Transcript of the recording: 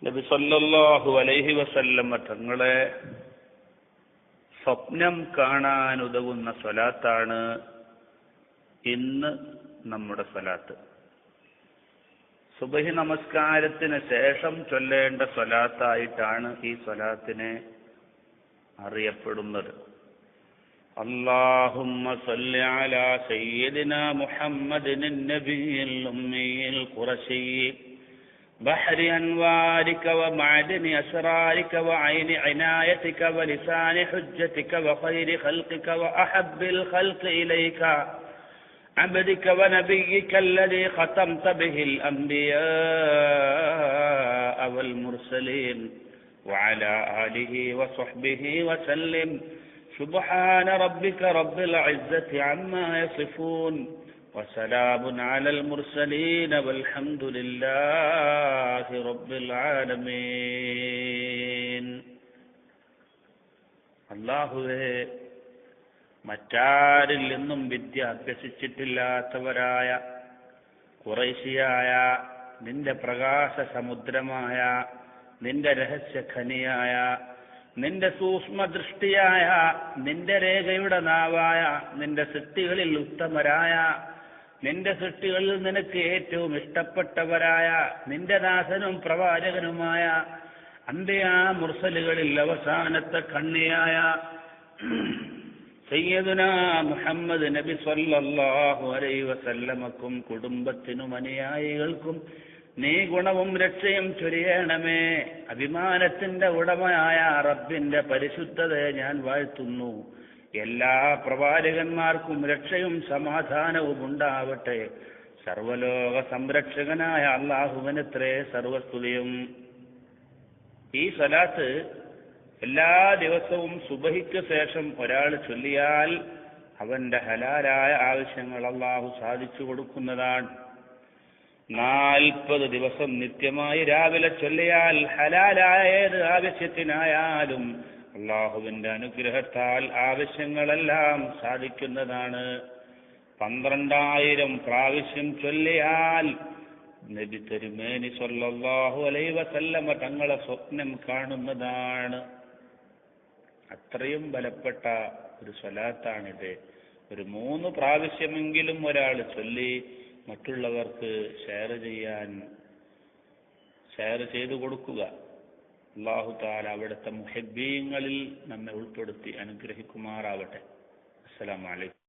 നബി സല്ലല്ലാഹു അലൈഹി വസല്ലമ തങ്ങളെ സ്വപ്നം കാണാൻ ഉതകുന്ന സ്വലാത്താണ് ഇന്ന് നമ്മുടെ സ്വലാത്ത്. സുബഹി നമസ്കാരത്തിന് ശേഷം ചൊല്ലേണ്ട സ്വലാത്തായിട്ടാണ് ഈ സ്വലാത്തിനെ അറിയപ്പെടുന്നത്. അല്ലാഹുമ്മ സല്ലി അലാ സയ്യിദിനാ മുഹമ്മദിൻ നബിയിൽ ഉമ്മിയിൽ ഖുറശി ബഹരി അൻവാരിക വമഅദനി അസ്റാരിക വഅയ്നി ഇനായതിക വലിസാനി ഹുജ്ജതിക വഖൈരി ഖൽഖിക വഅഹബ്ബിൽ ഖൽഖി ഇലൈക عبدك ونبيك الذي ختمت به الأنبياء والمرسلين وعلى آله وصحبه وسلم سبحان ربك رب العزة عما يصفون وسلام على المرسلين والحمد لله رب العالمين. അല്ലാഹുവേ, മറ്റാരിൽ നിന്നും വിദ്യ അഭ്യസിച്ചിട്ടില്ലാത്തവരായ ഖുറൈശിയായ നിന്റെ പ്രകാശ സമുദ്രമായ നിന്റെ രഹസ്യഖനിയായ നിന്റെ സൂക്ഷ്മദൃഷ്ടിയായ നിന്റെ രേഖയുടെ നാവായ നിന്റെ സൃഷ്ടികളിൽ ഉത്തമരായ നിന്റെ സൃഷ്ടികളിൽ നിനക്ക് ഏറ്റവും ഇഷ്ടപ്പെട്ടവരായ നിന്റെ ദാസനും പ്രവാചകനുമായ അന്ത്യാ മുർസലുകളിൽ അവസാനത്തെ കണ്ണിയായ സയ്യിദുനാ മുഹമ്മദ് നബി സല്ലല്ലാഹു അലൈഹി വസല്ലമക്കും കുടുംബത്തിനും അനുയായികൾക്കും നീ ഗുണവും രക്ഷയും ചൊരിയണമേ. അഭിമാനത്തിന്റെ ഉടമയായ റബ്ബിന്റെ പരിശുദ്ധതയെ ഞാൻ വാഴ്ത്തുന്നു. എല്ലാ പ്രവാചകന്മാർക്കും രക്ഷയും സമാധാനവും ഉണ്ടാവട്ടെ. സർവലോക സംരക്ഷകനായ അല്ലാഹുവിനത്രേ സർവസ്തുതിയും. ഈ സ്വലാത്ത് എല്ലാ ദിവസവും സുബഹിക്ക് ശേഷം ഒരാൾ ചൊല്ലിയാൽ അവന്റെ ഹലാലായ ആവശ്യങ്ങൾ അല്ലാഹു സാധിച്ചു കൊടുക്കുന്നതാണ്. 40 ദിവസം നിത്യമായി രാവിലെ ചൊല്ലിയാൽ ഹലാലായ ഏത് ആവശ്യത്തിനായാലും അല്ലാഹുവിന്റെ അനുഗ്രഹത്താൽ ആവശ്യങ്ങളെല്ലാം സാധിക്കുന്നതാണ്. 12,000 പ്രാവശ്യം ചൊല്ലിയാൽ നബി തിരുമേനി സല്ലല്ലാഹു അലൈഹി വസല്ലമ തങ്ങളെ സ്വപ്നം കാണുന്നതാണ്. അത്രയും ബലപ്പെട്ട ഒരു സ്വലാത്താണിത്. ഒരു 3 പ്രാവശ്യമെങ്കിലും ഒരാൾ ചൊല്ലി മറ്റുള്ളവർക്ക് ഷെയർ ചെയ്തു കൊടുക്കുക. അല്ലാഹു തആല അവിടുത്തെ മുഹബ്ബീങ്ങളിൽ നമ്മെ ഉൾപ്പെടുത്തി അനുഗ്രഹിക്കുമാറാവട്ടെ. അസ്സലാമു അലൈക്കും.